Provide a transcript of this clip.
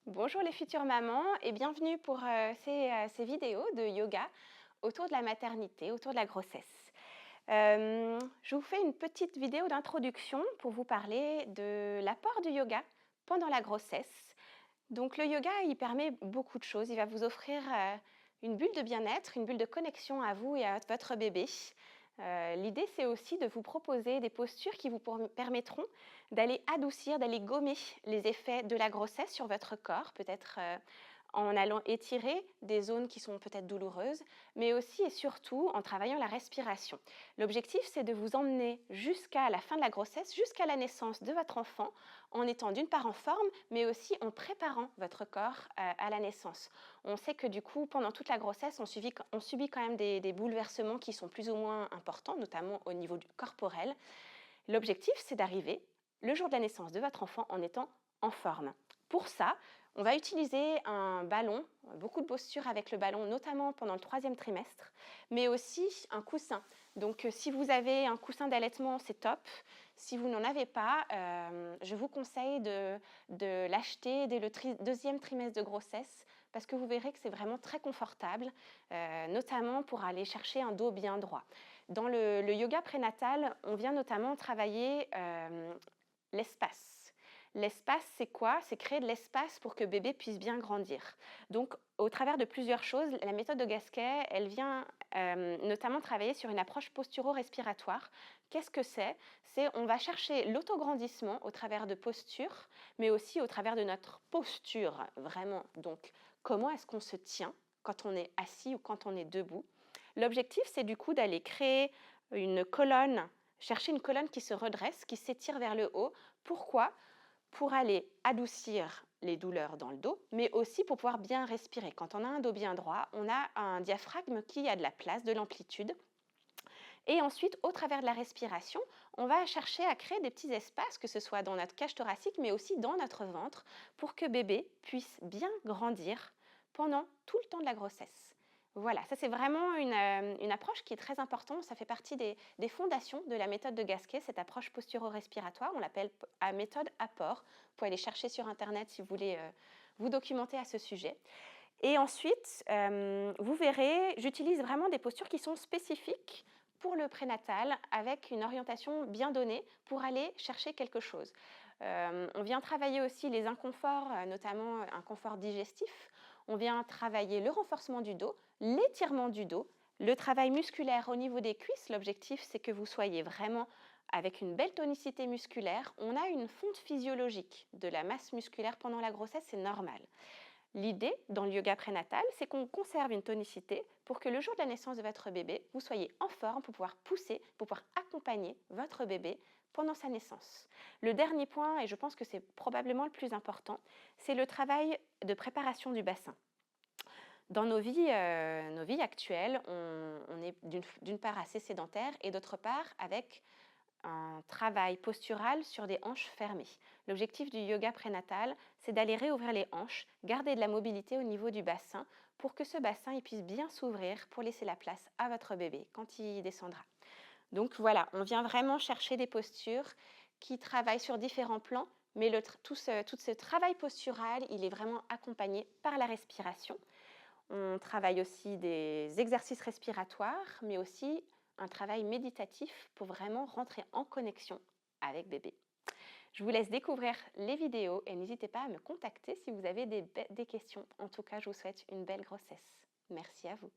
Bonjour les futures mamans et bienvenue pour ces vidéos de yoga autour de la maternité, autour de la grossesse. Je vous fais une petite vidéo d'introduction pour vous parler de l'apport du yoga pendant la grossesse. Donc le yoga, il permet beaucoup de choses. Il va vous offrir une bulle de bien-être, une bulle de connexion à vous et à votre bébé. L'idée, c'est aussi de vous proposer des postures qui vous permettront d'aller adoucir, d'aller gommer les effets de la grossesse sur votre corps, peut-être en allant étirer des zones qui sont peut-être douloureuses, mais aussi et surtout en travaillant la respiration. L'objectif, c'est de vous emmener jusqu'à la fin de la grossesse, jusqu'à la naissance de votre enfant, en étant d'une part en forme, mais aussi en préparant votre corps à la naissance. On sait que du coup, pendant toute la grossesse, on subit quand même des bouleversements qui sont plus ou moins importants, notamment au niveau corporel. L'objectif, c'est d'arriver le jour de la naissance de votre enfant en étant en forme. Pour ça, on va utiliser un ballon, beaucoup de postures avec le ballon, notamment pendant le 3e trimestre, mais aussi un coussin. Donc, si vous avez un coussin d'allaitement, c'est top. Si vous n'en avez pas, je vous conseille de l'acheter dès le 2e trimestre de grossesse parce que vous verrez que c'est vraiment très confortable, notamment pour aller chercher un dos bien droit. Dans le yoga prénatal, on vient notamment travailler l'espace. L'espace, c'est quoi? C'est créer de l'espace pour que bébé puisse bien grandir. Donc, au travers de plusieurs choses, la méthode de Gasquet, elle vient notamment travailler sur une approche posturo-respiratoire. Qu'est-ce que c'est? On va chercher l'autograndissement au travers de postures, mais aussi au travers de notre posture, vraiment. Donc, comment est-ce qu'on se tient quand on est assis ou quand on est debout? L'objectif, c'est du coup d'aller créer une colonne, chercher une colonne qui se redresse, qui s'étire vers le haut. Pourquoi? Pour aller adoucir les douleurs dans le dos, mais aussi pour pouvoir bien respirer. Quand on a un dos bien droit, on a un diaphragme qui a de la place, de l'amplitude. Et ensuite, au travers de la respiration, on va chercher à créer des petits espaces, que ce soit dans notre cage thoracique, mais aussi dans notre ventre, pour que bébé puisse bien grandir pendant tout le temps de la grossesse. Voilà, ça c'est vraiment une approche qui est très importante. Ça fait partie des fondations de la méthode de Gasquet, cette approche posturo-respiratoire. On l'appelle méthode apport. Vous pouvez aller chercher sur Internet si vous voulez vous documenter à ce sujet. Et ensuite, vous verrez, j'utilise vraiment des postures qui sont spécifiques pour le prénatal avec une orientation bien donnée pour aller chercher quelque chose. On vient travailler aussi les inconforts, notamment un confort digestif. On vient travailler le renforcement du dos, l'étirement du dos, le travail musculaire au niveau des cuisses. L'objectif, c'est que vous soyez vraiment avec une belle tonicité musculaire. On a une fonte physiologique de la masse musculaire pendant la grossesse, c'est normal. L'idée dans le yoga prénatal, c'est qu'on conserve une tonicité pour que le jour de la naissance de votre bébé, vous soyez en forme pour pouvoir pousser, pour pouvoir accompagner votre bébé pendant sa naissance. Le dernier point, et je pense que c'est probablement le plus important, c'est le travail de préparation du bassin. Dans nos vies actuelles, on est d'une part assez sédentaire et d'autre part avec un travail postural sur des hanches fermées. L'objectif du yoga prénatal, c'est d'aller réouvrir les hanches, garder de la mobilité au niveau du bassin pour que ce bassin il puisse bien s'ouvrir pour laisser la place à votre bébé quand il descendra. Donc voilà, on vient vraiment chercher des postures qui travaillent sur différents plans, mais tout ce travail postural, il est vraiment accompagné par la respiration. On travaille aussi des exercices respiratoires, mais aussi un travail méditatif pour vraiment rentrer en connexion avec bébé. Je vous laisse découvrir les vidéos et n'hésitez pas à me contacter si vous avez des questions. En tout cas, je vous souhaite une belle grossesse. Merci à vous.